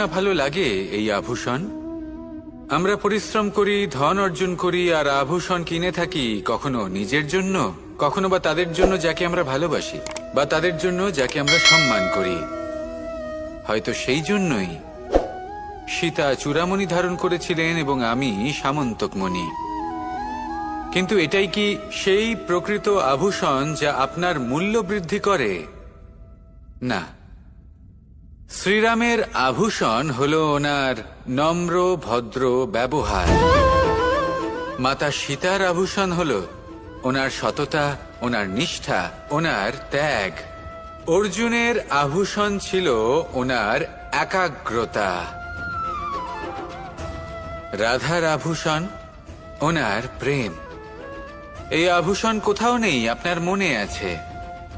না ভালো লাগে এই আভূষণ? আমরা পরিশ্রম করি, ধন অর্জন করি, আর আভূষণ কিনে থাকি, কখনো নিজের জন্য, কখনো বা তাদের জন্য যাকে আমরা ভালোবাসি, বা তাদের জন্য যাকে আমরা সম্মান করি। হয়তো সেই জন্যই সীতা চূড়ামণি ধারণ করেছিলেন এবং আমি সামন্তকমণি। কিন্তু এটাই কি সেই প্রকৃত আভূষণ যা আপনার মূল্য বৃদ্ধি করে? না। শ্রীরামের আভূষণ হল ওনার নম্র ভদ্র ব্যবহার। মাতা সীতার আভূষণ হল ওনার সততা, ওনার নিষ্ঠা, ওনার ত্যাগ। অর্জুনের আভূষণ ছিল ওনার একাগ্রতা। রাধার আভূষণ ওনার প্রেম। এই আভূষণ কোথাও নেই, আপনার মনে আছে।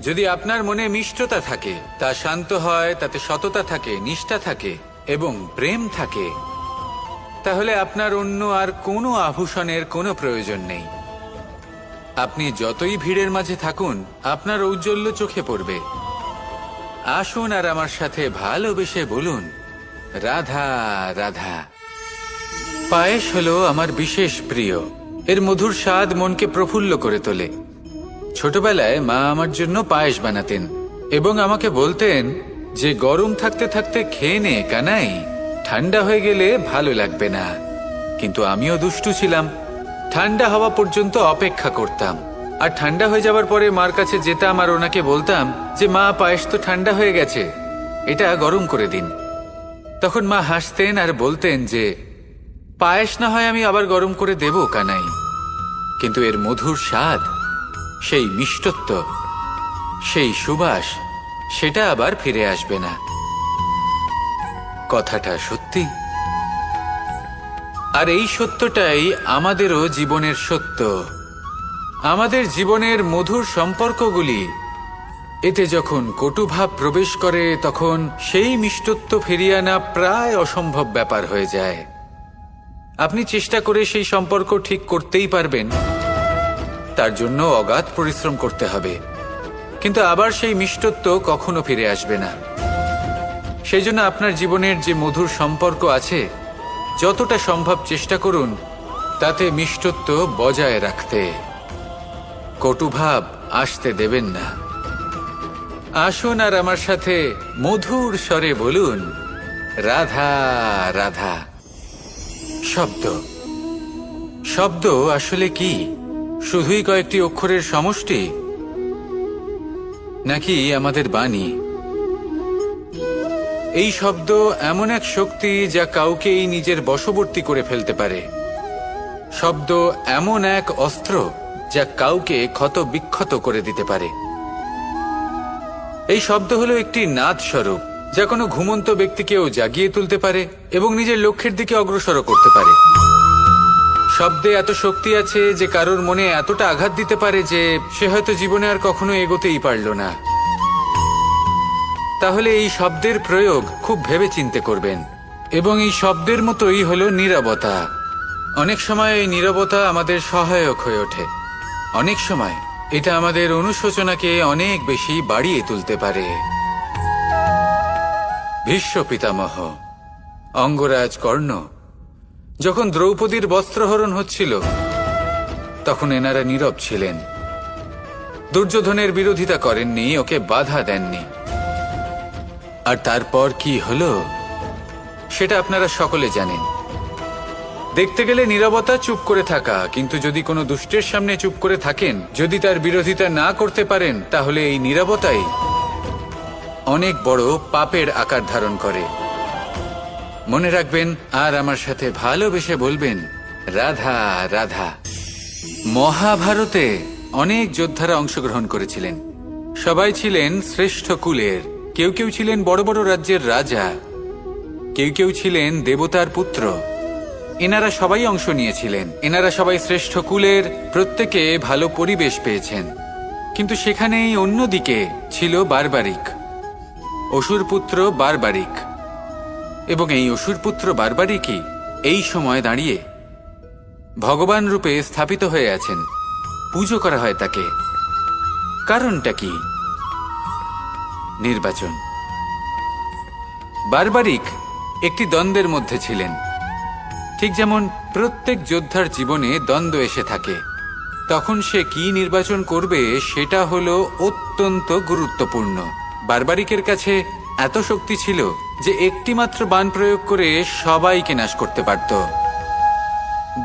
যদি আপনার মনে মিষ্টতা থাকে, তা শান্ত হয়, তাতে সততা থাকে, নিষ্ঠা থাকে এবং প্রেম থাকে, তাহলে আপনার অন্য আর কোনো আভূষণের কোনো প্রয়োজন নেই। আপনি যতই ভিড়ের মাঝে থাকুন, আপনার ঔজ্জ্বল্য চোখে পড়বে। আসুন আর আমার সাথে ভালোবেসে বলুন, রাধা রাধা। পায়েস হলো আমার বিশেষ প্রিয়। এর মধুর স্বাদ মনকে প্রফুল্ল করে তোলে। ছোটবেলায় মা আমার জন্য পায়েস বানাতেন এবং আমাকে বলতেন যে গরম থাকতে থাকতে খেয়ে নে কানাই, ঠান্ডা হয়ে গেলে ভালো লাগবে না। কিন্তু আমিও দুষ্টু ছিলাম, ঠান্ডা হওয়া পর্যন্ত অপেক্ষা করতাম, আর ঠান্ডা হয়ে যাবার পরে মার কাছে যেতাম আর ওনাকে বলতাম যে মা, পায়েস তো ঠান্ডা হয়ে গেছে, এটা গরম করে দিন। তখন মা হাসতেন আর বলতেন যে পায়েস না হয় আমি আবার গরম করে দেব কানাই, কিন্তু এর মধুর স্বাদ, সেই মিষ্টত্ব, সেই সুবাস, সেটা আবার ফিরে আসবে না। কথাটা সত্যি। আর এই সত্যটাই আমাদেরও জীবনের সত্য। আমাদের জীবনের মধুর সম্পর্কগুলি, এতে যখন কটুভাব প্রবেশ করে, তখন সেই মিষ্টত্ব ফিরিয়ে আনা প্রায় অসম্ভব ব্যাপার হয়ে যায়। আপনি চেষ্টা করে সেই সম্পর্ক ঠিক করতেই পারবেন, তার জন্য অগাধ পরিশ্রম করতে হবে, কিন্তু আবার সেই মিষ্টত্ব কখনো ফিরে আসবে না। সেই জন্য আপনার জীবনের যে মধুর সম্পর্ক আছে, যতটা সম্ভব চেষ্টা করুন তাতে মিষ্টত্ব বজায় রাখতে। কটুভাব আসতে দেবেন না। আসুন আর আমার সাথে মধুর স্বরে বলুন, রাধা রাধা। শব্দ, শব্দ আসলে কি? শুধুই কয়েকটি অক্ষরের সমষ্টি, নাকি আমাদের বাণী? এই শব্দ এমন এক শক্তি যা কাউকেই নিজের বশবর্তী করে ফেলতে পারে। শব্দ এমন এক অস্ত্র যা কাউকে ক্ষত বিক্ষত করে দিতে পারে। এই শব্দ হলো একটি নাদ স্বরূপ, যা কোনো ঘুমন্ত ব্যক্তিকেও জাগিয়ে তুলতে পারে এবং নিজের লক্ষ্যের দিকে অগ্রসর করতে পারে। শব্দে এত শক্তি আছে যে কারোর মনে এতটা আঘাত দিতে পারে যে সে হয়তো জীবনে আর কখনো এগোতেই পারল না। তাহলে এই শব্দের প্রয়োগ খুব ভেবে চিন্তে করবেন। এবং এই শব্দের মতোই হলো নীরবতা। অনেক সময় এই নীরবতা আমাদের সহায়ক হয়ে ওঠে। অনেক সময় এটা আমাদের অনুশোচনাকে অনেক বেশি বাড়িয়ে তুলতে পারে। ভীষ্ম পিতামহ, অঙ্গরাজ কর্ণ, যখন দ্রৌপদীর বস্ত্রহরণ হচ্ছিল, তখন এনারা নীরব ছিলেন। দুর্যোধনের বিরোধিতা করেননি, ওকে বাধা দেননি। আর তারপর কি হলো সেটা আপনারা সকলে জানেন। দেখতে গেলে নীরবতা চুপ করে থাকা, কিন্তু যদি কোনো দুষ্টের সামনে চুপ করে থাকেন, যদি তার বিরোধিতা না করতে পারেন, তাহলে এই নীরবতাই অনেক বড় পাপের আকার ধারণ করে। মনে রাখবেন আর আমার সাথে ভালোবেসে বলবেন, রাধা রাধা। মহাভারতে অনেক যোদ্ধারা অংশগ্রহণ করেছিলেন। সবাই ছিলেন শ্রেষ্ঠ কুলের। কেউ কেউ ছিলেন বড় বড় রাজ্যের রাজা, কেউ কেউ ছিলেন দেবতার পুত্র। এনারা সবাই অংশ নিয়েছিলেন। এনারা সবাই শ্রেষ্ঠ কুলের, প্রত্যেকে ভালো পরিবেশ পেয়েছেন। কিন্তু সেখানেই অন্যদিকে ছিল বারবারিক, অসুরপুত্র বারবারিক। এবং এই অসুরপুত্র বারবারিকই এই সময় দাঁড়িয়ে ভগবান রূপে স্থাপিত হয়ে আছেন। পুজো করা হয় তাকে। কারণটা কি? নির্বাচন। বারবারিক একটি দ্বন্দ্বের মধ্যে ছিলেন। ঠিক যেমন প্রত্যেক যোদ্ধার জীবনে দ্বন্দ্ব এসে থাকে, তখন সে কি নির্বাচন করবে সেটা হলো অত্যন্ত গুরুত্বপূর্ণ। বারবারিকের কাছে এত শক্তি ছিল যে একটি মাত্র বাণ প্রয়োগ করে সবাইকে নাশ করতে পারত।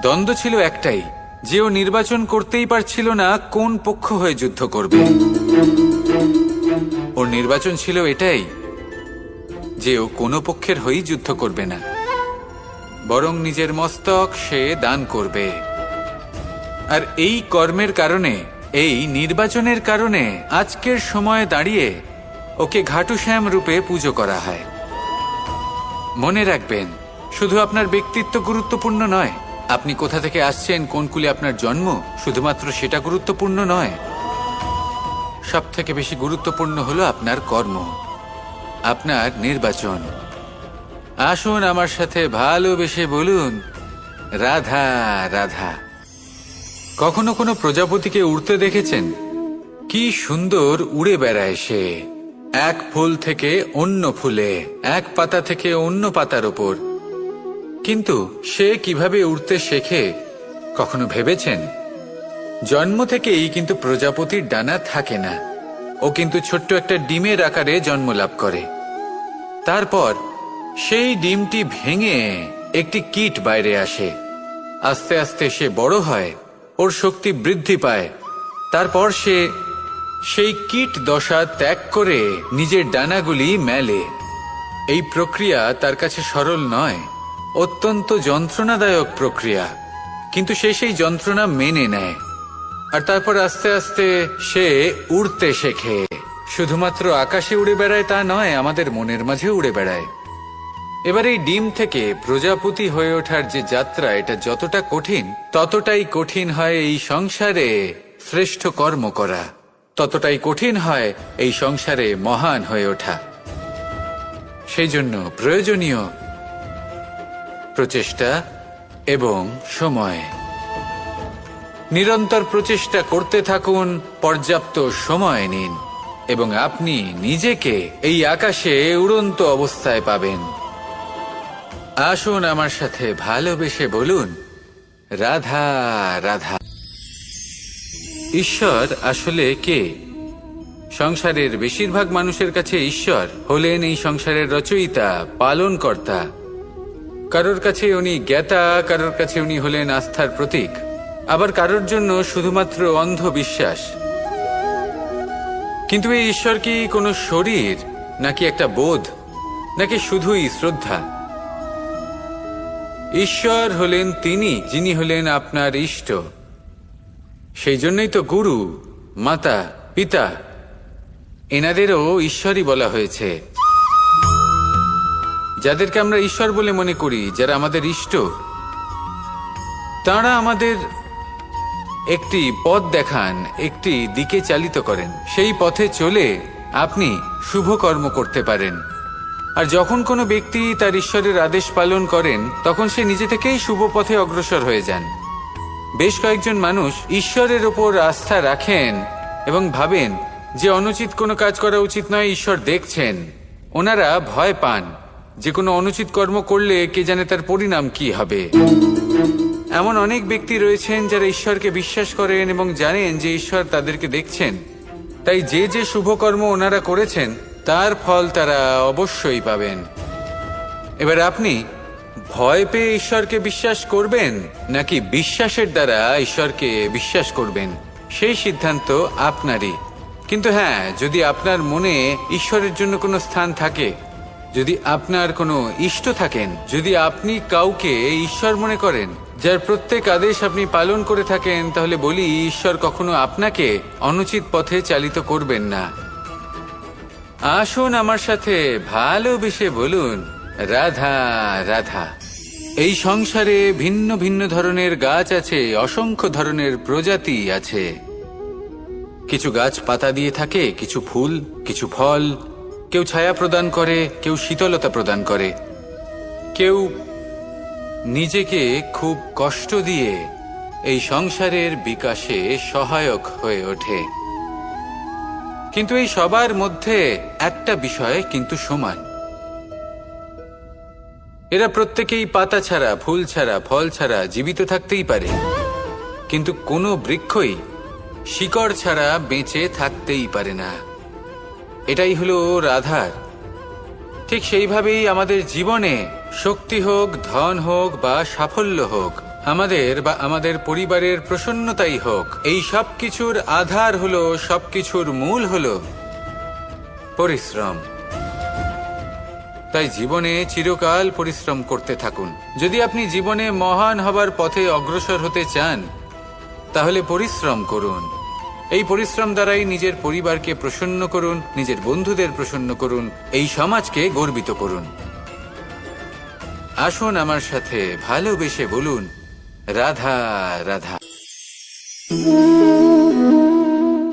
দ্বন্দ্ব ছিল একটাই, যে ও নির্বাচন করতেই পারছিল না কোন পক্ষ হয়ে যুদ্ধ করবে। ওর নির্বাচন ছিল এটাই যে ও কোনো পক্ষের হয়েই যুদ্ধ করবে না, বরং নিজের মস্তক সে দান করবে। আর এই কর্মের কারণে, এই নির্বাচনের কারণে আজকের সময়ে দাঁড়িয়ে ওকে ঘাটুশ্যাম রূপে পুজো করা হয়। মনে রাখবেন, শুধু আপনার ব্যক্তিত্ব গুরুত্বপূর্ণ নয়, আপনি কোথা থেকে আসছেন, কোন কুলে আপনার জন্ম, শুধুমাত্র সেটা গুরুত্বপূর্ণ নয়। সব থেকে বেশি গুরুত্বপূর্ণ হলো আপনার কর্ম, আপনার নির্বাচন। আসুন আমার সাথে ভালোবেসে বলুন, রাধা রাধা। কখনো কোনো প্রজাপতিকে উড়তে দেখেছেন? কি সুন্দর উড়ে বেড়ায় সে, এক ফুল থেকে অন্য ফুলে, এক পাতা থেকে অন্য পাতার ওপর। কিন্তু সে কিভাবে উড়তে শেখে কখনো ভেবেছেন? জন্ম থেকেই কিন্তু প্রজাপতির ডানা থাকে না, ও কিন্তু ছোট্ট একটা ডিমের আকারে জন্ম লাভ করে। তারপর সেই ডিমটি ভেঙে একটি কীট বাইরে আসে। আস্তে আস্তে সে বড় হয়, ওর শক্তি বৃদ্ধি পায়। তারপর সে সেই কীট দশা ত্যাগ করে নিজের ডানাগুলি মেলে। এই প্রক্রিয়া তার কাছে সরল নয়, অত্যন্ত যন্ত্রণাদায়ক প্রক্রিয়া, কিন্তু সে সেই যন্ত্রণা মেনে নেয়। আর তারপর আস্তে আস্তে সে উড়তে শেখে। শুধুমাত্র আকাশে উড়ে বেড়ায় তা নয়, আমাদের মনের মাঝে উড়ে বেড়ায়। এবার এই ডিম থেকে প্রজাপতি হয়ে ওঠার যে যাত্রা, এটা যতটা কঠিন, ততটাই কঠিন হয় এই সংসারে শ্রেষ্ঠ কর্ম করা, ততটাই কঠিন হয় এই সংসারে মহান হয়ে ওঠা। সেই জন্য প্রয়োজনীয় প্রচেষ্টা এবং সময়। নিরন্তর প্রচেষ্টা করতে থাকুন, পর্যাপ্ত সময় নিন, এবং আপনি নিজেকে এই আকাশে উড়ন্ত অবস্থায় পাবেন। আসুন আমার সাথে ভালোবেসে বলুন, রাধা রাধা। ঈশ্বর আসলে কে? সংসারের বেশিরভাগ মানুষের কাছে ঈশ্বর হলেন এই সংসারের রচয়িতা, পালনকর্তা। কারোর কাছে উনি জ্ঞাতা, কারোর কাছে উনি হলেন আস্থার প্রতীক, আবার কারোর জন্য শুধুমাত্র অন্ধবিশ্বাস। কিন্তু এই ঈশ্বর কি কোনো শরীর, নাকি একটা বোধ, নাকি শুধুই শ্রদ্ধা? ঈশ্বর হলেন তিনি যিনি হলেন আপনার ইষ্ট। সেই জন্যই তো গুরু, মাতা, পিতা এনাদেরও ঈশ্বরই বলা হয়েছে। যাদেরকে আমরা ঈশ্বর বলে মনে করি, যারা আমাদের ইষ্ট, তাঁরা আমাদের একটি পথ দেখান, একটি দিকে চালিত করেন। সেই পথে চলে আপনি শুভ কর্ম করতে পারেন। আর যখন কোনো ব্যক্তি তার ঈশ্বরের আদেশ পালন করেন, তখন সে নিজে থেকেই শুভ পথে অগ্রসর হয়ে যান। বেশ কয়েকজন মানুষ ঈশ্বরের ওপর আস্থা রাখেন এবং ভাবেন যে অনুচিত কোনো কাজ করা উচিত নয়, ঈশ্বর দেখছেন। ওনারা ভয় পান যে কোনো অনুচিত কর্ম করলে কে জানে তার পরিণাম কি হবে। এমন অনেক ব্যক্তি রয়েছেন যারা ঈশ্বরকে বিশ্বাস করেন এবং জানেন যে ঈশ্বর তাদেরকে দেখছেন, তাই যে যে শুভ কর্ম ওনারা করেছেন তার ফল তারা অবশ্যই পাবেন। এবার আপনি ভয় পেয়ে ঈশ্বরকে বিশ্বাস করবেন, নাকি বিশ্বাসের দ্বারা ঈশ্বরকে বিশ্বাস করবেন, সেই সিদ্ধান্ত আপনারই। কিন্তু হ্যাঁ, যদি আপনার মনে ঈশ্বরের জন্য কোনো স্থান থাকে, যদি আপনার কোনো ইষ্ট থাকেন, যদি আপনি কাউকে ঈশ্বর মনে করেন, যার প্রত্যেক আদেশ আপনি পালন করে থাকেন, তাহলে বলি, ঈশ্বর কখনো আপনাকে অনুচিত পথে চালিত করবেন না। আসুন আমার সাথে ভালোবেসে বলুন, রাধা রাধা। এই সংসারে ভিন্ন ভিন্ন ধরনের গাছ আছে, অসংখ্য ধরনের প্রজাতি আছে। কিছু গাছ পাতা দিয়ে থাকে, কিছু ফুল, কিছু ফল। কেউ ছায়া প্রদান করে, কেউ শীতলতা প্রদান করে, কেউ নিজেকে খুব কষ্ট দিয়ে এই সংসারের বিকাশে সহায়ক হয়ে ওঠে। কিন্তু এই সবার মধ্যে একটা বিষয় কিন্তু সমান, এরা প্রত্যেকেই পাতা ছাড়া, ফুল ছাড়া, ফল ছাড়া জীবিত থাকতেই পারে, কিন্তু কোনো বৃক্ষই শিকড় ছাড়া বেঁচে থাকতেই পারে না। এটাই হলো রাধার। ঠিক সেইভাবেই আমাদের জীবনে শক্তি হোক, ধন হোক বা সাফল্য হোক, আমাদের বা আমাদের পরিবারের প্রসন্নতাই হোক, এই সব কিছুর আধার হলো, সবকিছুর মূল হলো পরিশ্রম। তাই জীবনে চিরকাল পরিশ্রম করতে থাকুন। যদি আপনি জীবনে মহান হবার পথে অগ্রসর হতে চান, তাহলে পরিশ্রম করুন। এই পরিশ্রম দ্বারাই নিজের পরিবারকে প্রসন্ন করুন, নিজের বন্ধুদের প্রসন্ন করুন, এই সমাজকে গর্বিত করুন। আসুন আমার সাথে ভালোবেসে বলুন, রাধা রাধা।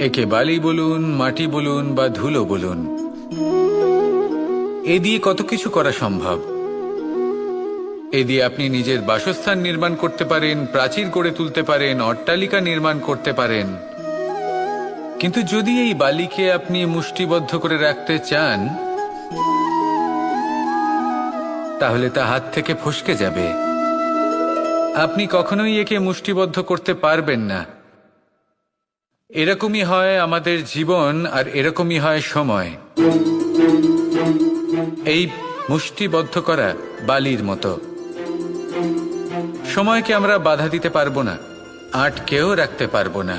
একে বালি বলুন, মাটি বলুন বা ধুলো বলুন, এ দিয়ে কত কিছু করা সম্ভব। এ দিয়ে আপনি নিজের বাসস্থান নির্মাণ করতে পারেন, প্রাচীর গড়ে তুলতে পারেন, অট্টালিকা নির্মাণ করতে পারেন। কিন্তু যদি এই বালিকে আপনি মুষ্টিবদ্ধ করে রাখতে চান, তাহলে তা হাত থেকে ফসকে যাবে। আপনি কখনোই একে মুষ্টিবদ্ধ করতে পারবেন না। এরকমই হয় আমাদের জীবন, আর এরকমই হয় সময়। এই মুষ্টিবদ্ধ করা বালির মতো। সময়কে আমরা বাধা দিতে পারবো না, আটকেও রাখতে পারবো না।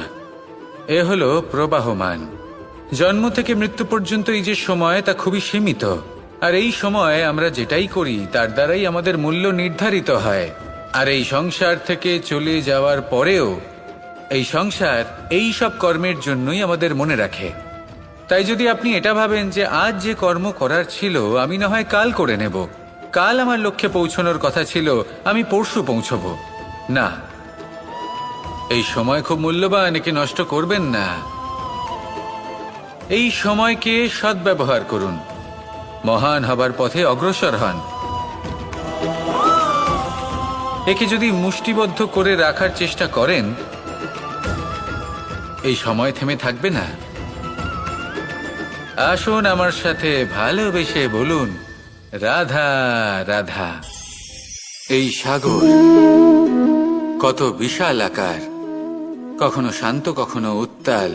এ হলো প্রবাহমান। জন্ম থেকে মৃত্যু পর্যন্ত এই যে সময়, তা খুবই সীমিত। আর এই সময় আমরা যেটাই করি তার দ্বারাই আমাদের মূল্য নির্ধারিত হয়। আর এই সংসার থেকে চলে যাওয়ার পরেও এই সংসার এই সব কর্মের জন্যই আমাদের মনে রাখে। তাই যদি আপনি এটা ভাবেন যে আজ যে কর্ম করার ছিল আমি না হয় কাল করে নেব, কাল আমার লক্ষ্যে পৌঁছানোর কথা ছিল আমি পরশু পৌঁছবো, না, এই সময় খুব মূল্যবান, একে নষ্ট করবেন না। এই সময়কে সদ্ব্যবহার করুন, মহান হবার পথে অগ্রসর হন। একে যদি মুষ্টিবদ্ধ করে রাখার চেষ্টা করেন, এই সময় থেমে থাকবে না। আসুন আমার সাথে ভালোবেসে বলুন, রাধা রাধা। এই সাগর কত বিশাল আকার, কখনো শান্ত কখনো উত্তাল,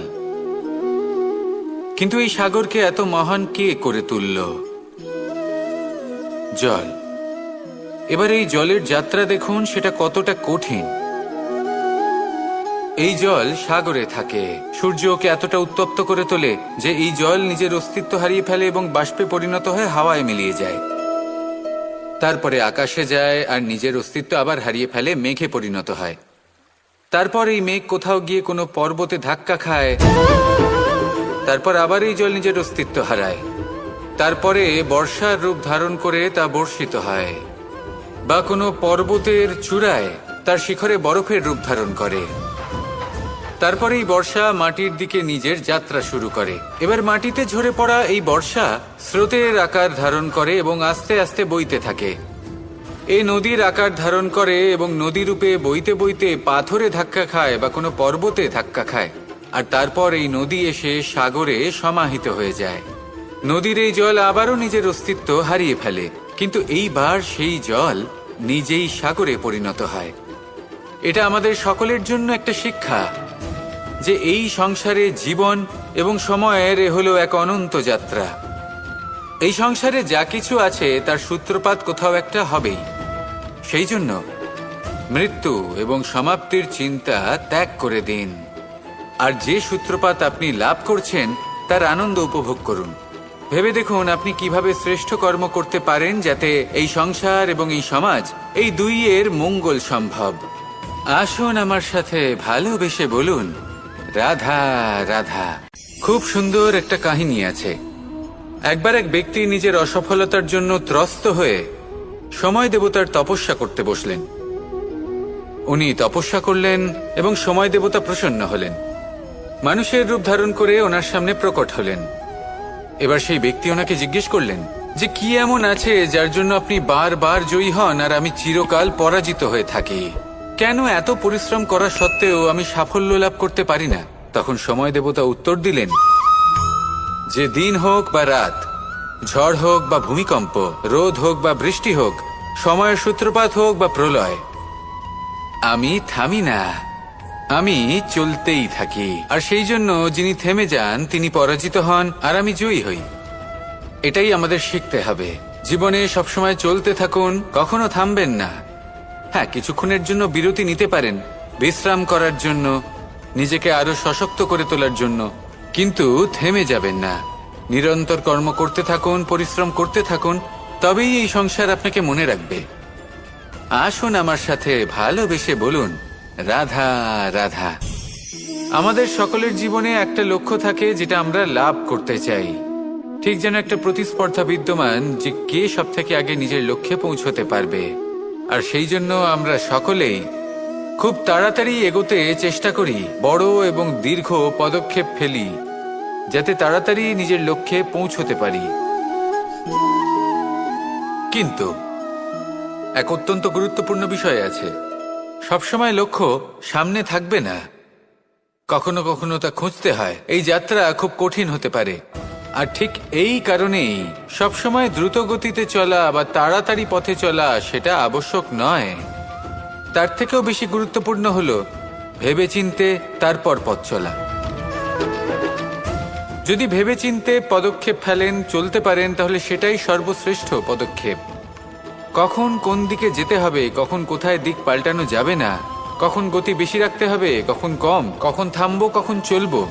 কিন্তু এই সাগরকে এত মহান কে করে তুলল? জল। এবার এই জলের যাত্রা দেখুন, সেটা কতটা কঠিন। এই জল সাগরে থাকে, সূর্য ওকে এতটা উত্তপ্ত করে তোলে যে এই জল নিজের অস্তিত্ব হারিয়ে ফেলে এবং বাষ্পে পরিণত হয়ে হাওয়ায় মিলিয়ে যায়। তারপরে আকাশে যায় আর নিজের অস্তিত্ব আবার হারিয়ে ফেলে, মেঘে পরিণত হয়। তারপর এই মেঘ কোথাও গিয়ে কোনো পর্বতে ধাক্কা খায়, তারপর আবার এই জল নিজের অস্তিত্ব হারায়। তারপরে বর্ষার রূপ ধারণ করে তা বর্ষিত হয়, বা কোনো পর্বতের চূড়ায় তার শিখরে বরফের রূপ ধারণ করে। তারপরে এই বর্ষা মাটির দিকে নিজের যাত্রা শুরু করে। এবার মাটিতে ঝরে পড়া এই বর্ষা স্রোতের আকার ধারণ করে এবং আস্তে আস্তে বইতে থাকে। এই নদীর আকার ধারণ করে এবং নদী রূপে বইতে বইতে পাথরে ধাক্কা খায় বা কোনো পর্বতে ধাক্কা খায়, আর তারপর এই নদী এসে সাগরে সমাহিত হয়ে যায়। নদীর এই জল আবারও নিজের অস্তিত্ব হারিয়ে ফেলে, কিন্তু এইবার সেই জল নিজেই সাগরে পরিণত হয়। এটা আমাদের সকলের জন্য একটা শিক্ষা যে এই সংসারে জীবন এবং সময়ের হলো এক অনন্ত যাত্রা। এই সংসারে যা কিছু আছে তার সূত্রপাত কোথাও একটা হবেই। সেই জন্য মৃত্যু এবং সমাপ্তির চিন্তা ত্যাগ করে দিন, আর যে সূত্রপাত আপনি লাভ করছেন তার আনন্দ উপভোগ করুন। ভেবে দেখুন আপনি কিভাবে শ্রেষ্ঠ কর্ম করতে পারেন যাতে এই সংসার এবং এই সমাজ, এই দুইয়ের মঙ্গল সম্ভব। আসুন আমার সাথে ভালোবেসে বলুন, রাধা রাধা। খুব সুন্দর একটা কাহিনী আছে। একবার এক ব্যক্তি নিজের অসফলতার জন্য ত্রস্ত হয়ে সময় দেবতার তপস্যা করতে বসলেন। উনি তপস্যা করলেন এবং সময় দেবতা প্রসন্ন হলেন, মানুষের রূপ ধারণ করে ওনার সামনে প্রকট হলেন। এবার সেই ব্যক্তি ওনাকে জিজ্ঞেস করলেন যে কি এমন আছে যার জন্য আপনি বারবার জয়ী হন আর আমি চিরকাল পরাজিত হয়ে থাকি? কেন এত পরিশ্রম করা সত্ত্বেও আমি সাফল্য লাভ করতে পারি না? তখন সময় দেবতা উত্তর দিলেন যে দিন হোক বা রাত, ঝড় হোক বা ভূমিকম্প, রোদ হোক বা বৃষ্টি হোক, সময়ের সূত্রপাত হোক বা প্রলয়, আমি থামি না, আমি চলতেই থাকি। আর সেই জন্য যিনি থেমে যান তিনি পরাজিত হন, আর আমি জয়ী হই। এটাই আমাদের শিখতে হবে। জীবনে সবসময় চলতে থাকুন, কখনো থামবেন না। হ্যাঁ, কিছুক্ষণের জন্য বিরতি নিতে পারেন, বিশ্রাম করার জন্য, নিজেকে আরো সশক্ত করে তোলার জন্য, কিন্তু থেমে যাবেন না। নিরন্তর কর্ম করতে থাকুন, পরিশ্রম করতে থাকুন, তবেই এই সংসার আপনাকে মনে রাখবে। আসুন আমার সাথে ভালোবেসে বলুন, রাধা রাধা। আমাদের সকলের জীবনে একটা লক্ষ্য থাকে যেটা আমরা লাভ করতে চাই। ঠিক যেন একটা প্রতিস্পর্ধা বিদ্যমান যে কে সব থেকে আগে নিজের লক্ষ্যে পৌঁছতে পারবে। আর সেই জন্য আমরা সকলেই খুব তাড়াতাড়ি এগোতে চেষ্টা করি, বড় এবং দীর্ঘ পদক্ষেপ ফেলি, যাতে তাড়াতাড়ি নিজের লক্ষ্যে পৌঁছতে পারি। কিন্তু এক অত্যন্ত গুরুত্বপূর্ণ বিষয় আছে, সবসময় লক্ষ্য সামনে থাকবে না, কখনো কখনো তা খুঁজতে হয়। এই যাত্রা খুব কঠিন হতে পারে। আর ঠিক এই কারণেই সবসময় দ্রুত গতিতে চলা বা তাড়াতাড়ি পথে চলা সেটা আবশ্যক নয়। তার থেকেও বেশি গুরুত্বপূর্ণ হলো ভেবেচিন্তে তারপর পথ চলা। যদি ভেবেচিন্তে পদক্ষেপ ফেলেন, চলতে পারেন, তাহলে সেটাই সর্বশ্রেষ্ঠ পদক্ষেপ। কখন কোন দিকে যেতে হবে, কখন কোথায় দিক পাল্টানো যাবে না, কখন গতি বেশি রাখতে হবে, কখন কম, কখন থামবো, কখন চলবো,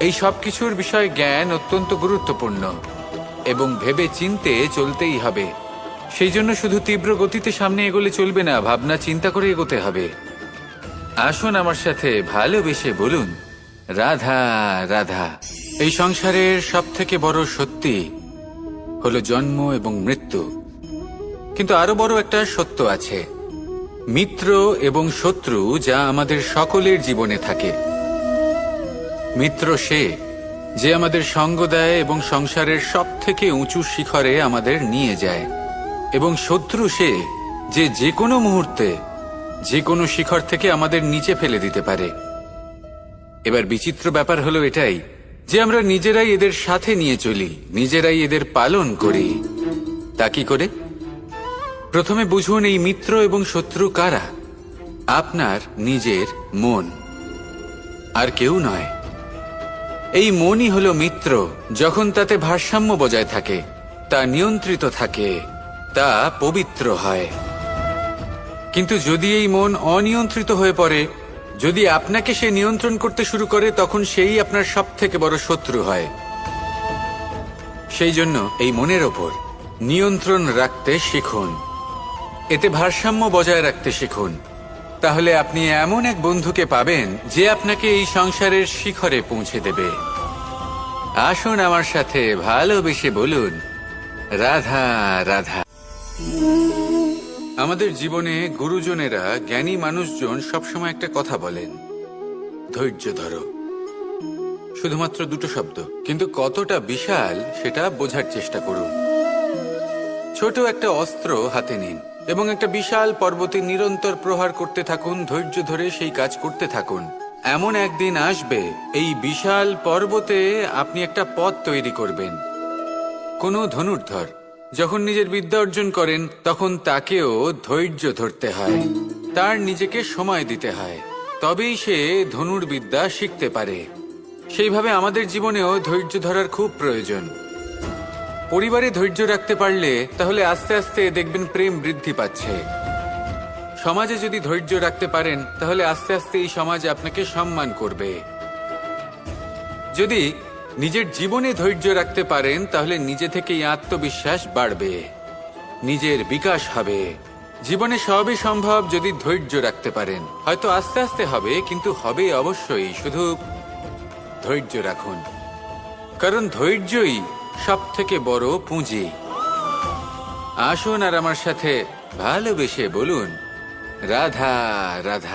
এই সব কিছুর বিষয়ে জ্ঞান অত্যন্ত গুরুত্বপূর্ণ এবং ভেবে চিন্তে চলতেই হবে। সেই জন্য শুধু তীব্র গতিতে সামনে এগোলে চলবে না, ভাবনা চিন্তা করে এগোতে হবে। আসুন আমার সাথে ভালোবেসে বলুন, রাধা রাধা। এই সংসারের সব থেকে বড় সত্যি হলো জন্ম এবং মৃত্যু, কিন্তু আরো বড় একটা সত্য আছে, মিত্র এবং শত্রু, যা আমাদের সকলের জীবনে থাকে। মিত্র সে যে আমাদের সঙ্গ দেয় এবং সংসারের সব থেকে উঁচু শিখরে আমাদের নিয়ে যায়, এবং শত্রু সে যে যে কোনো মুহূর্তে যে কোনো শিখর থেকে আমাদের নিচে ফেলে দিতে পারে। এবার বিচিত্র ব্যাপার হলো এটাই যে আমরা নিজেরাই এদের সাথে নিয়ে চলি, নিজেরাই এদের পালন করি। তা কি করে? প্রথমে বুঝুন এই মিত্র এবং শত্রু কারা। আপনার নিজের মন, আর কেউ নয়। এই মনই হলো মিত্র। যখন তাতে ভারসাম্য বজায় থাকে, তা নিয়ন্ত্রিত থাকে, তা পবিত্র হয়। কিন্তু যদি এই মন অনিয়ন্ত্রিত হয়ে পড়ে, যদি আপনাকে সে নিয়ন্ত্রণ করতে শুরু করে, তখন সেই আপনার সব থেকে বড় শত্রু হয়। সেই জন্য এই মনের ওপর নিয়ন্ত্রণ রাখতে শিখুন, এতে ভারসাম্য বজায় রাখতে শিখুন। তাহলে আপনি এমন এক বন্ধুকে পাবেন যে আপনাকে এই সংসারের শিখরে পৌঁছে দেবে। আসুন আমার সাথে ভালোবেসে বলুন, রাধা রাধা। আমাদের জীবনে গুরুজনেরা, জ্ঞানী মানুষজন সবসময় একটা কথা বলেন, ধৈর্য ধরো। শুধুমাত্র দুটো শব্দ, কিন্তু কতটা বিশাল সেটা বোঝার চেষ্টা করুন। ছোট একটা অস্ত্র হাতে নিন এবং একটা বিশাল পর্বতে নিরন্তর প্রহার করতে থাকুন, ধৈর্য ধরে সেই কাজ করতে থাকুন। এমন একদিন আসবে, এই বিশাল পর্বতে আপনি একটা পথ তৈরি করবেন। কোনো ধনুর্ধর যখন নিজের বিদ্যা অর্জন করেন, তখন তাকেও ধৈর্য ধরতে হয়, তার নিজেকে সময় দিতে হয়, তবেই সে ধনুর্বিদ্যা শিখতে পারে। সেইভাবে আমাদের জীবনেও ধৈর্য ধরার খুব প্রয়োজন। পরিবারে ধৈর্য রাখতে পারলে তাহলে আস্তে আস্তে দেখবেন প্রেম বৃদ্ধি পাচ্ছে। সমাজে যদি ধৈর্য রাখতে পারেন, তাহলে আস্তে আস্তে এই সমাজ আপনাকে সম্মান করবে। যদি নিজের জীবনে ধৈর্য রাখতে পারেন, তাহলে নিজে থেকেই আত্মবিশ্বাস বাড়বে, নিজের বিকাশ হবে। জীবনে সবই সম্ভব যদি ধৈর্য রাখতে পারেন। হয়তো আস্তে আস্তে হবে, কিন্তু হবে অবশ্যই। শুধু ধৈর্য রাখুন, কারণ ধৈর্যই সব থেকে বড় পুঁজি। আসুন আর আমার সাথে ভালোবেসে বলুন, রাধা রাধা।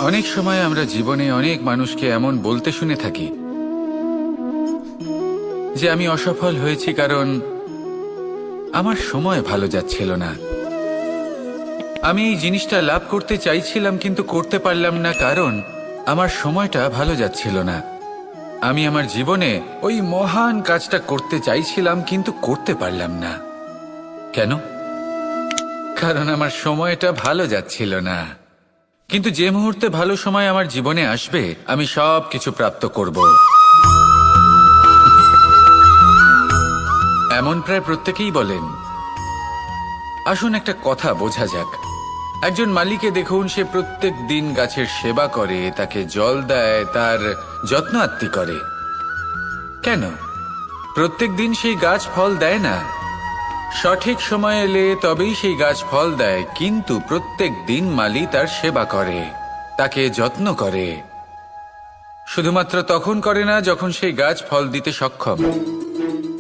অনেক সময় আমরা জীবনে অনেক মানুষকে এমন বলতে শুনে থাকি যে আমি অসফল হয়েছি কারণ আমার সময় ভালো যাচ্ছিল না। আমি এই জিনিসটা লাভ করতে চাইছিলাম কিন্তু করতে পারলাম না কারণ আমার সময়টা ভালো যাচ্ছিল না। আমি আমার জীবনে ওই মহান কাজটা করতে চাইছিলাম কিন্তু করতে পারলাম না। কেন? কারণ আমার সময়টা ভালো যাচ্ছিল না। কিন্তু যে মুহূর্তে ভালো সময় আমার জীবনে আসবে, আমি সব কিছু প্রাপ্ত করব। এমন প্রায় প্রত্যেকেই বলেন। আসুন একটা কথা বোঝা যাক। একজন মালিকে দেখুন, সে প্রত্যেক দিন গাছের সেবা করে, তাকে জল দেয়, তার যত্ন আত্তি করে। কেন প্রত্যেক দিন সেই গাছ ফল দেয় না? সঠিক সময় এলে তবেই সেই গাছ ফল দেয়, কিন্তু প্রত্যেক দিন মালি তার সেবা করে, তাকে যত্ন করে। শুধুমাত্র তখন করে না যখন সেই গাছ ফল দিতে সক্ষম।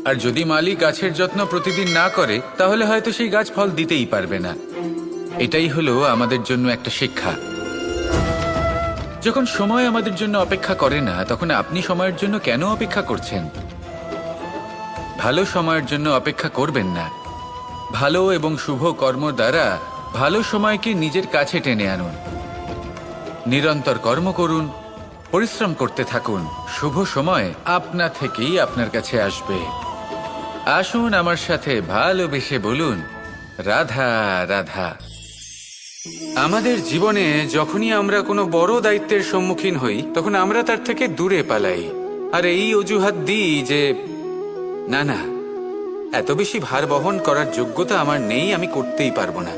আর যদি মালি গাছের যত্ন প্রতিদিন না করে, তাহলে হয়তো সেই গাছ ফল দিতেই পারবে না। এটাই হলো আমাদের জন্য একটা শিক্ষা। যখন সময় আমাদের জন্য অপেক্ষা করে না, তখন আপনি সময়ের জন্য কেন অপেক্ষা করছেন? ভালো সময়ের জন্য অপেক্ষা করবেন না। ভালো এবং শুভ কর্ম দ্বারা ভালো সময়কে নিজের কাছে টেনে আনুন। নিরন্তর কর্ম করুন, পরিশ্রম করতে থাকুন। শুভ সময় আপনা থেকেই আপনার কাছে আসবে। আসুন আমার সাথে ভালোবেসে বলুন, রাধা রাধা। আমাদের জীবনে যখনই আমরা কোনো বড় দায়িত্বের সম্মুখীন হই, তখন আমরা তার থেকে দূরে পালাই। আর এই অজুহাত দিই যে না না, এত বেশি ভার বহন করার যোগ্যতা আমার নেই, আমি করতেই পারবো না।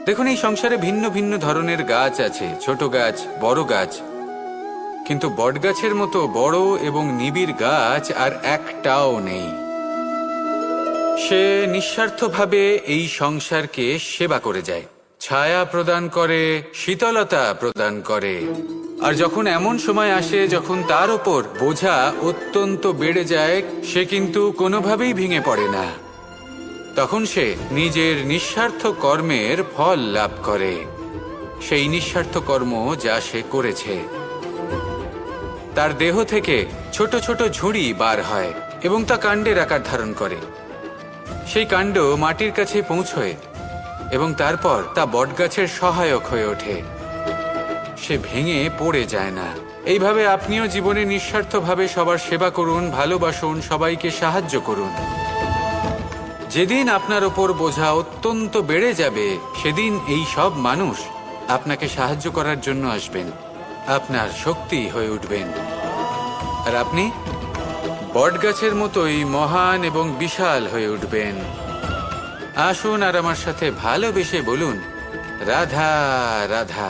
দেখুন, এই সংসারে ভিন্ন ভিন্ন ধরনের গাছ আছে, ছোট গাছ, বড় গাছ, কিন্তু বটগাছের মতো বড় এবং নিবিড় গাছ আর একটাও নেই। সে নিঃস্বার্থভাবে এই সংসারকে সেবা করে যায়, ছায়া প্রদান করে, শীতলতা প্রদান করে। আর যখন এমন সময় আসে যখন তার ওপর বোঝা অত্যন্ত বেড়ে যায়, সে কিন্তু কোনোভাবেই ভেঙে পড়ে না। তখন সে নিজের নিঃস্বার্থ কর্মের ফল লাভ করে, সেই নিঃস্বার্থ কর্ম যা সে করেছে। তার দেহ থেকে ছোট ছোট ঝুড়ি বার হয় এবং তা কাণ্ডের আকার ধারণ করে। সেই কাণ্ড মাটির কাছে পৌঁছয় এবং তারপর তা বটগাছের সহায়ক হয়ে ওঠে। সে ভেঙে পড়ে যায় না। এইভাবে আপনিও জীবনে নিঃস্বার্থভাবে সবার সেবা করুন, ভালোবাসুন, সবাইকে সাহায্য করুন। যেদিন আপনার ওপর বোঝা অত্যন্ত বেড়ে যাবে, সেদিন এই সব মানুষ আপনাকে সাহায্য করার জন্য আসবেন, আপনার শক্তি হয়ে উঠবেন। আর আপনি বটগাছের মতোই মহান এবং বিশাল হয়ে উঠবেন। আসুন আর আমার সাথে ভালোবেসে বলুন, রাধা রাধা।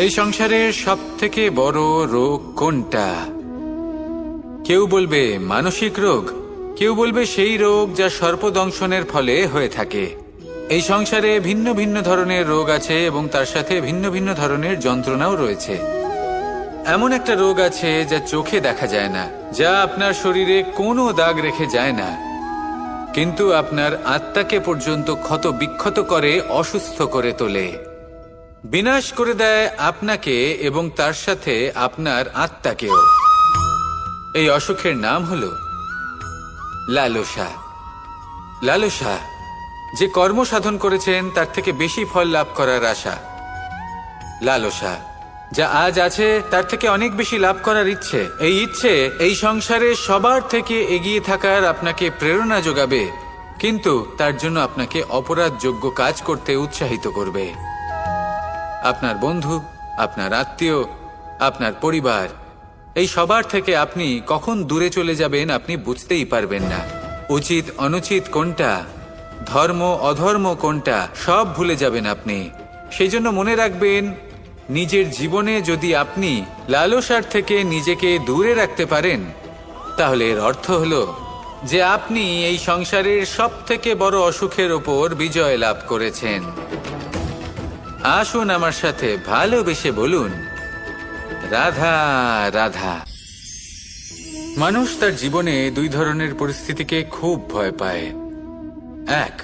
এই সংসারের সব থেকে বড় রোগ কোনটা? কেউ বলবে মানসিক রোগ, কেউ বলবে সেই রোগ যা সর্পদংশনের ফলে হয়ে থাকে। এই সংসারে ভিন্ন ভিন্ন ধরনের রোগ আছে এবং তার সাথে ভিন্ন ভিন্ন ধরনের যন্ত্রণাও রয়েছে। এমন একটা রোগ আছে যা চোখে দেখা যায় না, যা আপনার শরীরে কোনো দাগ রেখে যায় না, কিন্তু আপনার আত্মাকে পর্যন্ত ক্ষত বিক্ষত করে, অসুস্থ করে তোলে, বিনাশ করে দেয় আপনাকে এবং তার সাথে আপনার আত্মাকেও। এই অসুখের নাম হলো লালসা। লালসা, যে কর্ম সাধন করেছেন তার থেকে বেশি ফল লাভ করার আশা। লালসা, যা আজ আছে তার থেকে অনেক বেশি লাভ করার ইচ্ছে। এই ইচ্ছে এই সংসারে সবার থেকে এগিয়ে থাকার আপনাকে প্রেরণা যোগাবে, কিন্তু তার জন্য আপনাকে অপরাধযোগ্য কাজ করতে উৎসাহিত করবে। আপনার বন্ধু, আপনার আত্মীয়, আপনার পরিবার, এই সবার থেকে আপনি কখন দূরে চলে যাবেন আপনি বুঝতেই পারবেন না। উচিত অনুচিত কোনটা, ধর্ম অধর্ম কোনটা, সব ভুলে যাবেন আপনি। সেই জন্য মনে রাখবেন, নিজের জীবনে যদি আপনি লালসার থেকে নিজেকে দূরে রাখতে পারেন, তাহলে এর অর্থ হলো যে আপনি এই সংসারের সব থেকে বড় অসুখের ওপর বিজয় লাভ করেছেন। আসুন আমার সাথে ভালোবেসে বলুন, রাধা রাধা। মানুষ তার জীবনে দুই ধরনের পরিস্থিতিকে খুব ভয় পায়। এক,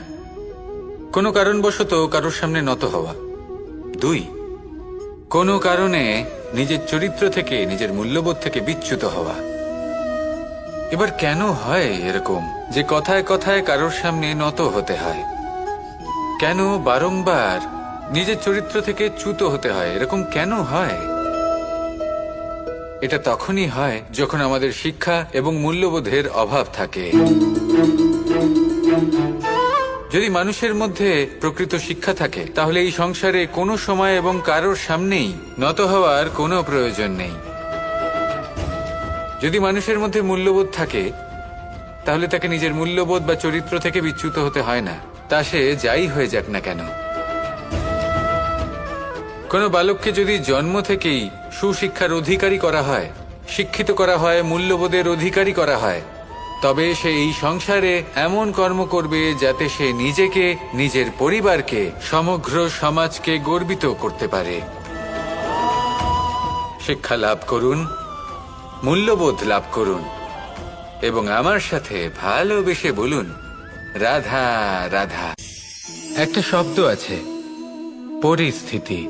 কোনো কারণবশত কারোর সামনে নত হওয়া। দুই, কোনো কারণে নিজের চরিত্র থেকে, নিজের মূল্যবোধ থেকে বিচ্যুত হওয়া। এবার কেন হয় এরকম যে কথায় কথায় কারোর সামনে নত হতে হয়? কেন বারংবার নিজের চরিত্র থেকে চ্যুত হতে হয়? এরকম কেন হয়? এটা তখনই হয় যখন আমাদের শিক্ষা এবং মূল্যবোধের অভাব থাকে। যদি মানুষের মধ্যে প্রকৃত শিক্ষা থাকে তাহলে এই সংসারে কোনো সময় এবং কারোর সামনেই নত হওয়ার কোনো প্রয়োজন নেই। যদি মানুষের মধ্যে মূল্যবোধ থাকে তাহলে তাকে নিজের মূল্যবোধ বা চরিত্র থেকে বিচ্যুত হতে হয় না, তা সে যাই হয়ে যাক না কেন। কোনো বালককে যদি জন্ম থেকেই সুশিক্ষার অধিকারী করা হয়, শিক্ষিত করা হয়, মূল্যবোধের অধিকারী করা হয়, তবে সে এই সংসারে এমন কর্ম করবে যাতে সে নিজেকে, নিজের পরিবারকে, সমগ্র সমাজকে গর্বিত করতে পারে। শিক্ষা লাভ করুন, মূল্যবোধ লাভ করুন এবং আমার সাথে ভালোবেসে বলুন, রাধা রাধা। একটা শব্দ আছে, পরিস্থিতি।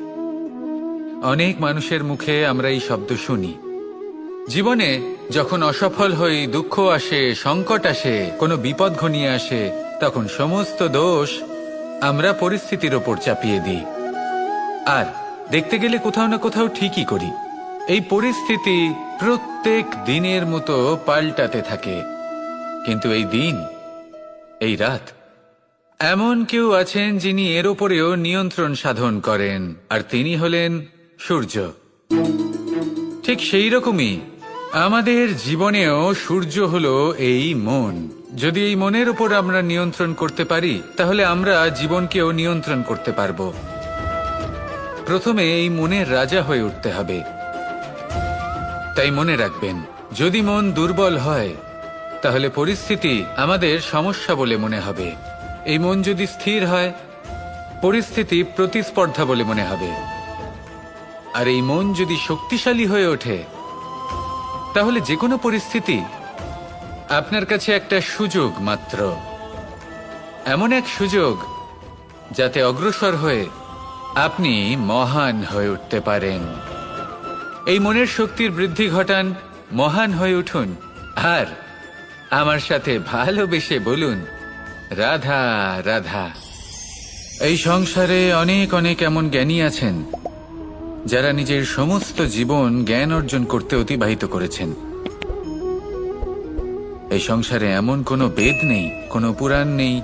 অনেক মানুষের মুখে আমরা এই শব্দ শুনি। জীবনে যখন অসফল হই, দুঃখ আসে, সংকট আসে, কোনো বিপদ ঘনিয়ে আসে, তখন সমস্ত দোষ আমরা পরিস্থিতির ওপর চাপিয়ে দিই। আর দেখতে গেলে কোথাও না কোথাও ঠিকই করি। এই পরিস্থিতি প্রত্যেক দিনের মতো পাল্টাতে থাকে, কিন্তু এই দিন, এই রাত, এমন কেউ আছেন যিনি এর ওপরেও নিয়ন্ত্রণ সাধন করেন, আর তিনি হলেন সূর্য। ঠিক সেই রকমই আমাদের জীবনেও সূর্য হলো এই মন। যদি এই মনের উপর আমরা নিয়ন্ত্রণ করতে পারি তাহলে আমরা জীবনকেও নিয়ন্ত্রণ করতে পারব। প্রথমে এই মনের রাজা হয়ে উঠতে হবে। তাই মনে রাখবেন, যদি মন দুর্বল হয় তাহলে পরিস্থিতি আমাদের সমস্যা বলে মনে হবে। এই মন যদি স্থির হয়, পরিস্থিতি প্রতিস্পর্ধা বলে মনে হবে। আর এই মন যদি শক্তিশালী হয়ে ওঠে তাহলে যে কোনো পরিস্থিতি আপনার কাছে একটা সুযোগ মাত্র, এমন এক সুযোগ যাতে অগ্রসর হয়ে আপনি মহান হয়ে উঠতে পারেন। এই মনের শক্তির বৃদ্ধি ঘটান, মহান হয়ে উঠুন, আর আমার সাথে ভালোবেসে বলুন, রাধা রাধা। এই সংসারে অনেক অনেক এমন জ্ঞানী আছেন যারা নিজের সমস্ত জীবন জ্ঞান অর্জন করতে অতিবাহিত করেছেন। এই সংসারে এমন কোনো বেদ নেই, কোনো পুরাণ নেই,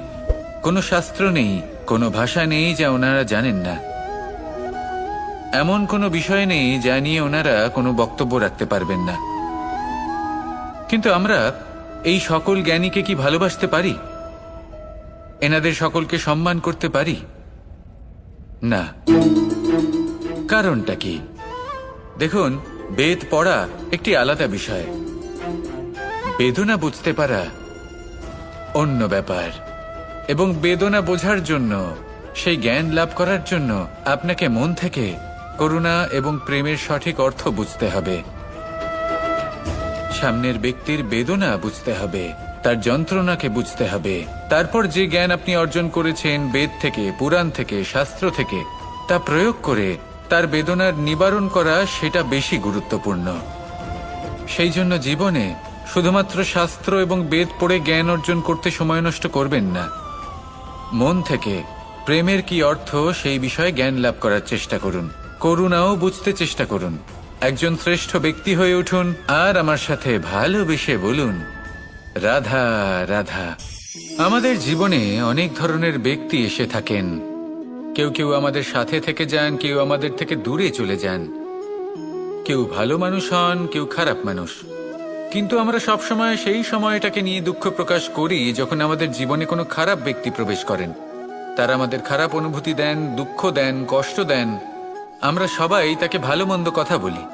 কোনো শাস্ত্র নেই, কোনো ভাষা নেই যা ওনারা জানেন না। এমন কোনো বিষয় নেই যা নিয়ে ওনারা কোনো বক্তব্য রাখতে পারবেন না। কিন্তু আমরা এই সকল জ্ঞানীকে কি ভালোবাসতে পারি? এনাদের সকলকে সম্মান করতে পারি না। কারণটা কি? দেখুন, বেদ পড়া একটি আলাদা বিষয়, বেদনা বুঝতে পারা অন্য ব্যাপার। এবং বেদনা বোঝার জন্য, সেই জ্ঞান লাভ করার জন্য আপনাকে মন থেকে করুণা এবং প্রেমের সঠিক অর্থ বুঝতে হবে। সামনের ব্যক্তির বেদনা বুঝতে হবে, তার যন্ত্রণাকে বুঝতে হবে। তারপর যে জ্ঞান আপনি অর্জন করেছেন বেদ থেকে, পুরাণ থেকে, শাস্ত্র থেকে, তা প্রয়োগ করে তার বেদনার নিবারণ করা, সেটা বেশি গুরুত্বপূর্ণ। সেই জন্য জীবনে শুধুমাত্র শাস্ত্র এবং বেদ পড়ে জ্ঞান অর্জন করতে সময় নষ্ট করবেন না। মন থেকে প্রেমের কি অর্থ সেই বিষয়ে জ্ঞান লাভ করার চেষ্টা করুন, করুণাও বুঝতে চেষ্টা করুন। একজন শ্রেষ্ঠ ব্যক্তি হয়ে উঠুন, আর আমার সাথে ভালোবেসে বলুন, রাধা রাধা। আমাদের জীবনে অনেক ধরনের ব্যক্তি এসে থাকেন। কেউ কেউ আমাদের সাথে থেকে যান, কেউ আমাদের থেকে দূরে চলে যান। কেউ ভালো মানুষ হন, কেউ খারাপ মানুষ। কিন্তু আমরা সবসময় সেই সময়টাকে নিয়ে দুঃখ প্রকাশ করি যখন আমাদের জীবনে কোনো খারাপ ব্যক্তি প্রবেশ করেন। তারা আমাদের খারাপ অনুভূতি দেন, দুঃখ দেন, কষ্ট দেন। আমরা সবাই তাকে ভালো মন্দ কথা বলি।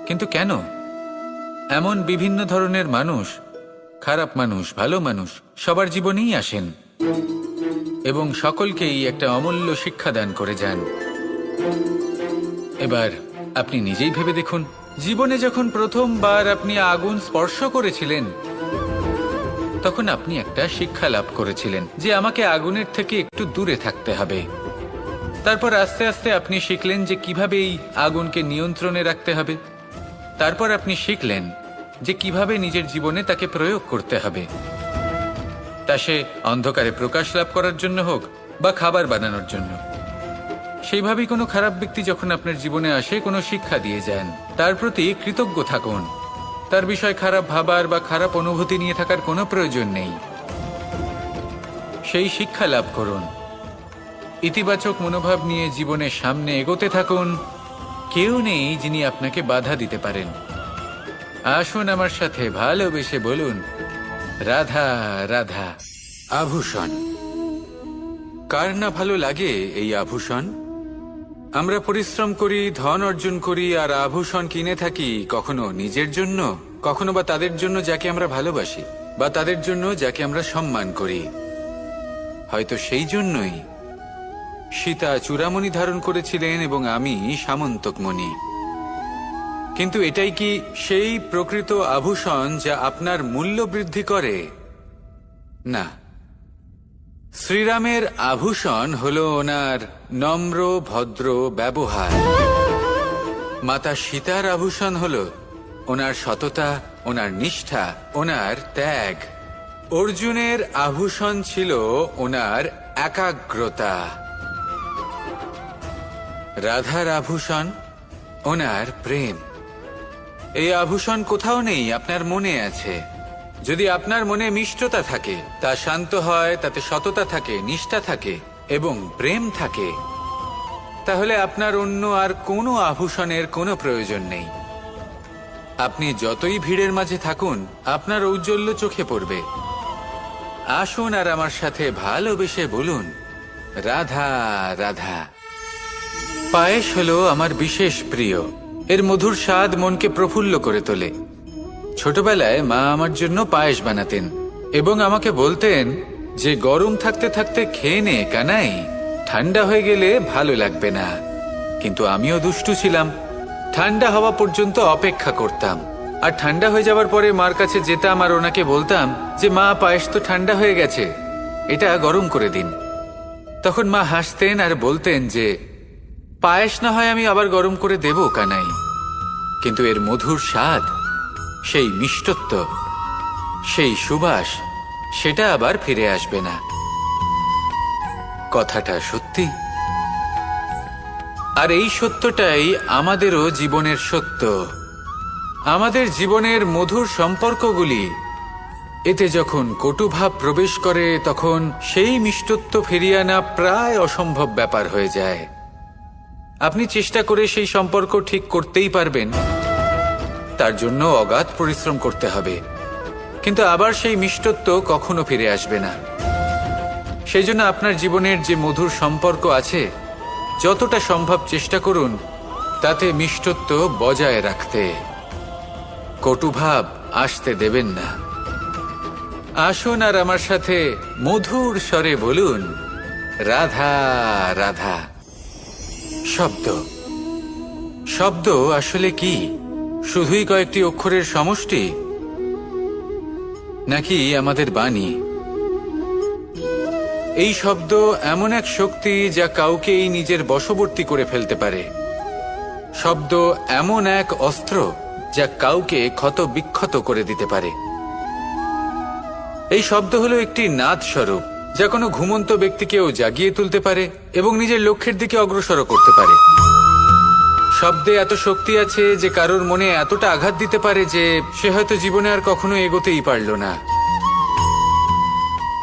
কিন্তু কেন? এমন বিভিন্ন ধরনের মানুষ, খারাপ মানুষ, ভালো মানুষ, সবার জীবনেই আসেন এবং সকলকেই একটা অমূল্য শিক্ষা দান করে যান। এবার আপনি নিজেই ভেবে দেখুন, জীবনে যখন প্রথমবার আপনি আগুন স্পর্শ করেছিলেন তখন আপনি একটা শিক্ষা লাভ করেছিলেন যে আমাকে আগুনের থেকে একটু দূরে থাকতে হবে। তারপর আস্তে আস্তে আপনি শিখলেন যে কিভাবে এই আগুনকে নিয়ন্ত্রণে রাখতে হবে। তারপর আপনি শিখলেন যে কিভাবে নিজের জীবনে তাকে প্রয়োগ করতে হবে, তা সে অন্ধকারে প্রকাশ লাভ করার জন্য হোক বা খাবার বানানোর জন্য। সেইভাবেই কোনো খারাপ ব্যক্তি যখন আপনার জীবনে আসে, কোনো শিক্ষা দিয়ে যান, তার প্রতি কৃতজ্ঞ থাকুন। তার বিষয় খারাপ ভাবার বা খারাপ অনুভূতি নিয়ে থাকার কোনো প্রয়োজন নেই। সেই শিক্ষা লাভ করুন। ইতিবাচক মনোভাব নিয়ে জীবনের সামনে এগোতে থাকুন। কেউ নেই যিনি আপনাকে বাধা দিতে পারেন। আসুন আমার সাথে ভালোবেসে বলুন, রাধা রাধা। আভূষণ, কার না ভালো লাগে এই আভূষণ? আমরা পরিশ্রম করি, ধন অর্জন করি, আর আভূষণ কিনে থাকি, কখনো নিজের জন্য, কখনো বা তাদের জন্য যাকে আমরা ভালোবাসি, বা তাদের জন্য যাকে আমরা সম্মান করি। হয়তো সেই জন্যই সীতা চূড়ামণি ধারণ করেছিলেন এবং আমি সামন্তকমণি। কিন্তু এটাই কি সেই প্রকৃত আভূষণ যা আপনার মূল্য বৃদ্ধি করে? না। শ্রীরামের আভূষণ হলো ওনার নম্র ভদ্র ব্যবহার। মাতা সীতার আভূষণ হলো ওনার সততা, ওনার নিষ্ঠা, ওনার ত্যাগ। অর্জুনের আভূষণ ছিল ওনার একাগ্রতা। রাধার আভূষণ ওনার প্রেম। এই আভূষণ কোথাও নেই, আপনার মনে আছে। যদি আপনার মনে মিষ্টতা থাকে, তা শান্ত হয়, তাতে সততা থাকে, নিষ্ঠা থাকে এবং প্রেম থাকে, তাহলে আপনার অন্য আর কোনো আভূষণের কোনো প্রয়োজন নেই। আপনি যতই ভিড়ের মাঝে থাকুন, আপনার ঔজ্জ্বল্য চোখে পড়বে। আসুন আর আমার সাথে ভালোবেসে বলুন, রাধা রাধা। পায়েস হলো আমার বিশেষ প্রিয়। এর মধুর স্বাদ মনকে প্রফুল্ল করে তোলে। ছোটবেলায় মা আমার জন্য পায়েস বানাতেন এবং আমাকে বলতেন যে গরম থাকতে থাকতে খেয়ে নে কানাই, ঠান্ডা হয়ে গেলে ভালো লাগবে না। কিন্তু আমিও দুষ্টু ছিলাম, ঠান্ডা হওয়া পর্যন্ত অপেক্ষা করতাম, আর ঠান্ডা হয়ে যাওয়ার পরে মার কাছে যেতাম আর ওনাকে বলতাম যে মা, পায়েস তো ঠান্ডা হয়ে গেছে, এটা গরম করে দিন। তখন মা হাসতেন আর বলতেন যে পায়েস না হয় আমি আবার গরম করে দেব কানাই, কিন্তু এর মধুর স্বাদ, সেই মিষ্টত্ব, সেই সুবাস, সেটা আবার ফিরে আসবে না। কথাটা সত্যি। আর এই সত্যটাই আমাদেরও জীবনের সত্য। আমাদের জীবনের মধুর সম্পর্কগুলি, এতে যখন কটুভাব প্রবেশ করে, তখন সেই মিষ্টত্ব ফিরিয়ে আনা প্রায় অসম্ভব ব্যাপার হয়ে যায়। আপনি চেষ্টা করে সেই সম্পর্ক ঠিক করতেই পারবেন, তার জন্য অগাধ পরিশ্রম করতে হবে, কিন্তু আবার সেই মিষ্টত্ব কখনো ফিরে আসবে না। সেই জন্য আপনার জীবনের যে মধুর সম্পর্ক আছে, যতটা সম্ভব চেষ্টা করুন তাতে মিষ্টত্ব বজায় রাখতে। কটুভাব আসতে দেবেন না। আসুন আর আমার সাথে মধুর স্বরে বলুন, রাধা রাধা। শব্দ, শব্দ আসলে কি? শুধুই কয়েকটি অক্ষরের সমষ্টি, নাকি আমাদের বাণী? এই শব্দ এমন এক শক্তি যা কাউকেই নিজের বশবর্তী করে ফেলতে পারে। শব্দ এমন এক অস্ত্র যা কাউকে ক্ষত বিক্ষত করে দিতে পারে। এই শব্দ হলো একটি নাদ স্বরূপ, যা কোনো ঘুমন্ত ব্যক্তিকেও জাগিয়ে তুলতে পারে এবং নিজের লক্ষ্যের দিকে অগ্রসর করতে পারে। শব্দে এত শক্তি আছে যে কারোর মনে এতটা আঘাত দিতে পারে যে সে হয়তো জীবনে আর কখনো এগোতেই পারল না।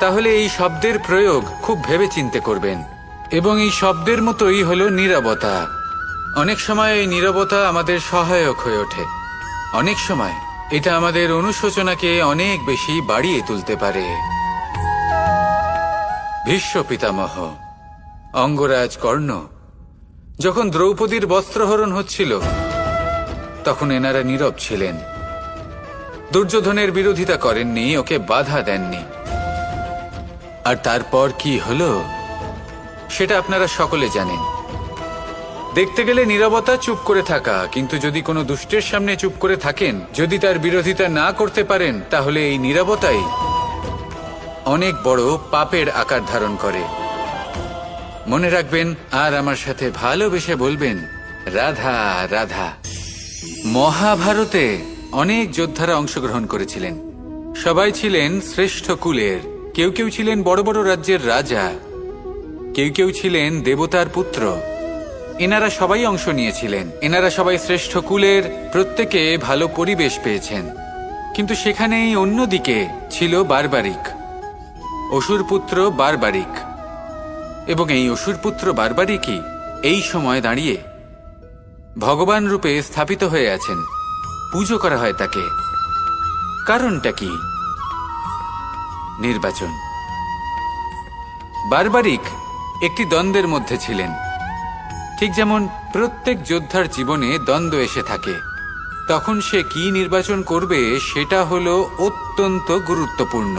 তাহলে এই শব্দের প্রয়োগ খুব ভেবেচিন্তে করবেন। এবং এই শব্দের মতোই হলো নীরবতা। অনেক সময় এই নীরবতা আমাদের সহায়ক হয়ে ওঠে। অনেক সময় এটা আমাদের অনুশোচনাকে অনেক বেশি বাড়িয়ে তুলতে পারে। ভীষ্ম পিতামহ, অঙ্গরাজ কর্ণ, যখন দ্রৌপদীর বস্ত্রহরণ হচ্ছিল, তখন এনারা নীরব ছিলেন। দুর্যোধনের বিরোধিতা করেননি, ওকে বাধা দেননি। আর তারপর কি হলো সেটা আপনারা সকলে জানেন। দেখতে গেলে নীরবতা চুপ করে থাকা, কিন্তু যদি কোনো দুষ্টের সামনে চুপ করে থাকেন, যদি তার বিরোধিতা না করতে পারেন, তাহলে এই নীরবতাই অনেক বড় পাপের আকার ধারণ করে। মনে রাখবেন আর আমার সাথে ভালোবেসে বলবেন, রাধা রাধা। মহাভারতে অনেক যোদ্ধারা অংশগ্রহণ করেছিলেন। সবাই ছিলেন শ্রেষ্ঠ কুলের। কেউ কেউ ছিলেন বড় বড় রাজ্যের রাজা, কেউ কেউ ছিলেন দেবতার পুত্র। এনারা সবাই অংশ নিয়েছিলেন। এনারা সবাই শ্রেষ্ঠ কুলের, প্রত্যেকে ভালো পরিবেশ পেয়েছেন। কিন্তু সেখানেই অন্যদিকে ছিল বারবারিক। অসুরপুত্র বারবারিক, এবং এই অসুরপুত্র বারবারিকই এই সময় দাঁড়িয়ে ভগবান রূপে স্থাপিত হয়ে আছেন। পুজো করা হয় তাকে। কারণটা কি? নির্বাচন। বারবারিক একটি দ্বন্দ্বের মধ্যে ছিলেন। ঠিক যেমন প্রত্যেক যোদ্ধার জীবনে দ্বন্দ্ব এসে থাকে, তখন সে কি নির্বাচন করবে সেটা হলো অত্যন্ত গুরুত্বপূর্ণ।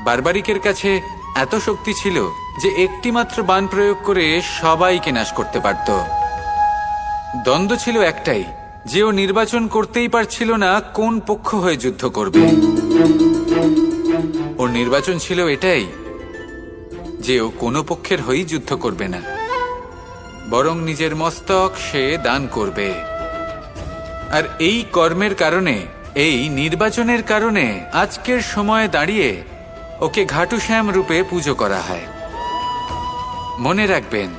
বারবারিকের কাছে এত শক্তি ছিল যে একটি মাত্র বাণ প্রয়োগ করে সবাইকে নাশ করতে পারত। দ্বন্দ্ব ছিল একটাই, যে ও নির্বাচন করতেই পারছিল না কোন পক্ষ হয়ে যুদ্ধ করবে। ওর নির্বাচন ছিল এটাই যে ও কোনো পক্ষের হয়েই যুদ্ধ করবে না, বরং নিজের মস্তক সে দান করবে। আর এই কর্মের কারণে, এই নির্বাচনের কারণে আজকের সময়ে দাঁড়িয়ে ওকে ঘাটুশ্যাম রূপে পুজো করা হয়। মনে রাখবেন,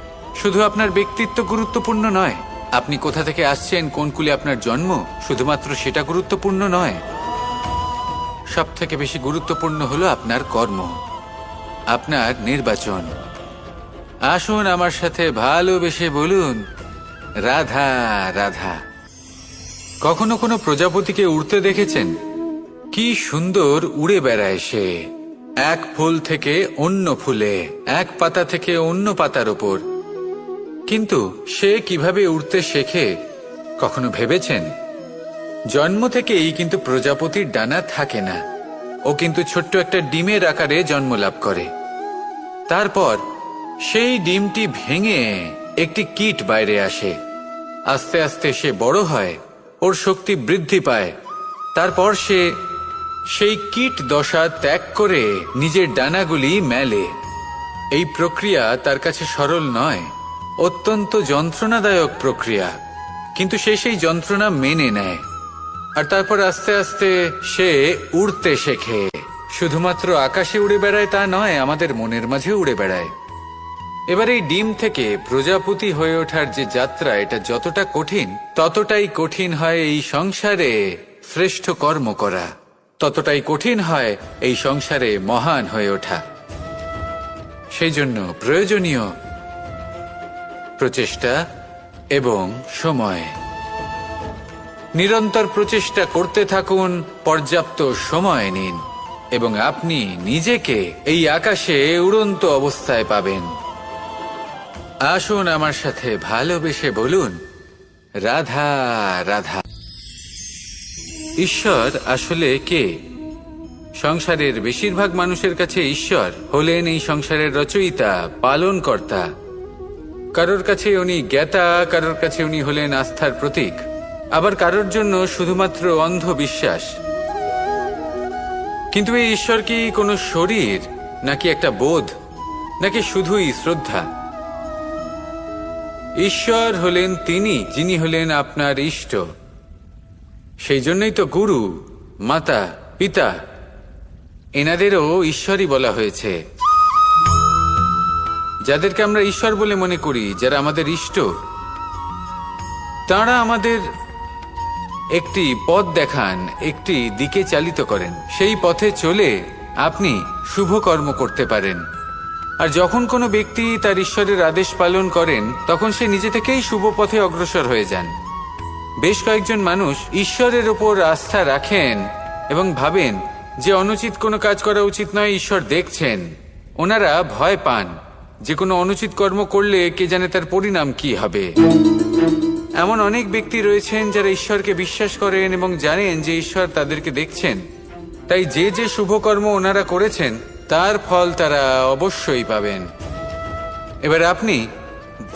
শুধু আপনার ব্যক্তিত্ব গুরুত্বপূর্ণ নয়, আপনি কোথা থেকে আসছেন, কোন কুলে আপনার জন্ম, শুধুমাত্র সেটা গুরুত্বপূর্ণ নয়। সব থেকে বেশি গুরুত্বপূর্ণ হলো আপনার কর্ম, আপনার নির্বাচন। আসুন আমার সাথে ভালোবেসে বলুন, রাধা রাধা। কখনো কোনো প্রজাপতিকে উড়তে দেখেছেন? কি সুন্দর উড়ে বেড়ায় সে, এক ফুল থেকে অন্য ফুলে, এক পাতা থেকে অন্য পাতার ওপর। কিন্তু সে কিভাবে উড়তে শেখে কখনো ভেবেছেন? জন্ম থেকেই কিন্তু প্রজাপতির ডানা থাকে না, ও কিন্তু ছোট্ট একটা ডিমের আকারে জন্ম লাভ করে। তারপর সেই ডিমটি ভেঙে একটি কীট বাইরে আসে। আস্তে আস্তে সে বড় হয়, ওর শক্তি বৃদ্ধি পায়। তারপর সে সেই কীট দশা ত্যাগ করে নিজের ডানাগুলি মেলে। এই প্রক্রিয়া তার কাছে সরল নয়, অত্যন্ত যন্ত্রণাদায়ক প্রক্রিয়া, কিন্তু সে সেই যন্ত্রণা মেনে নেয়। আর তারপর আস্তে আস্তে সে উড়তে শেখে। শুধুমাত্র আকাশে উড়ে বেড়ায় তা নয়, আমাদের মনের মাঝে উড়ে বেড়ায়। এবার এই ডিম থেকে প্রজাপতি হয়ে ওঠার যে যাত্রা, এটা যতটা কঠিন, ততটাই কঠিন হয় এই সংসারে শ্রেষ্ঠ কর্ম করা, ততটাই কঠিন হয় এই সংসারে মহান হয়ে ওঠা। সেই জন্য প্রয়োজনীয় প্রচেষ্টা এবং সময়। নিরন্তর প্রচেষ্টা করতে থাকুন, পর্যাপ্ত সময় নিন, এবং আপনি নিজেকে এই আকাশে উড়ন্ত অবস্থায় পাবেন। আসুন আমার সাথে ভালোবেসে বলুন, রাধা রাধা। ঈশ্বর আসলে কে? সংসারের বেশিরভাগ মানুষের কাছে ঈশ্বর হলেন এই সংসারের রচয়িতা, পালনকর্তা। কারোর কাছে উনি জ্ঞাতা, কারোর কাছে উনি হলেন আস্থার প্রতীক, আবার কারোর জন্য শুধুমাত্র অন্ধ বিশ্বাস। কিন্তু এই ঈশ্বর কি কোনো শরীর, নাকি একটা বোধ, নাকি শুধুই শ্রদ্ধা? ঈশ্বর হলেন তিনি যিনি হলেন আপনার ইষ্ট। সেই জন্যই তো গুরু, মাতা, পিতা এনাদেরও ঈশ্বরই বলা হয়েছে। যাদেরকে আমরা ঈশ্বর বলে মনে করি, যারা আমাদের ইষ্ট, তাঁরা আমাদের একটি পথ দেখান, একটি দিকে চালিত করেন। সেই পথে চলে আপনি শুভ কর্ম করতে পারেন। আর যখন কোনো ব্যক্তি তার ঈশ্বরের আদেশ পালন করেন, তখন সে নিজে থেকেই শুভ পথে অগ্রসর হয়ে যান। বেশ কয়েকজন মানুষ ঈশ্বরের ওপর আস্থা রাখেন এবং ভাবেন যে অনুচিত কোনো কাজ করা উচিত নয়, ঈশ্বর দেখছেন। ওনারা ভয় পান যে কোনো অনুচিত কর্ম করলে কে জানে তার পরিণাম কি হবে। এমন অনেক ব্যক্তি রয়েছেন যারা ঈশ্বরকে বিশ্বাস করেন এবং জানেন যে ঈশ্বর তাদেরকে দেখছেন, তাই যে যে শুভকর্ম ওনারা করেছেন তার ফল তারা অবশ্যই পাবেন। এবার আপনি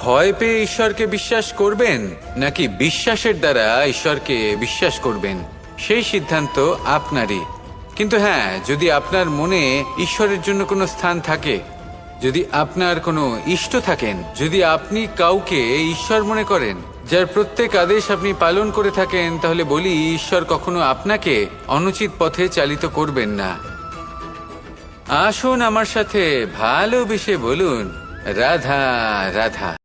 ভয় পেয়ে ঈশ্বরকে বিশ্বাস করবেন, নাকি বিশ্বাসের দ্বারা ঈশ্বরকে বিশ্বাস করবেন, সেই সিদ্ধান্ত আপনারই। কিন্তু হ্যাঁ, যদি আপনার মনে ঈশ্বরের জন্য কোনো স্থান থাকে, যদি আপনার কোনো ইষ্ট থাকেন, যদি আপনি কাউকে ঈশ্বর মনে করেন, যার প্রত্যেক আদেশ আপনি পালন করে থাকেন, তাহলে বলি, ঈশ্বর কখনো আপনাকে অনুচিত পথে চালিত করবেন না। আসুন আমার সাথে ভালোবেসে বলুন, রাধা রাধা।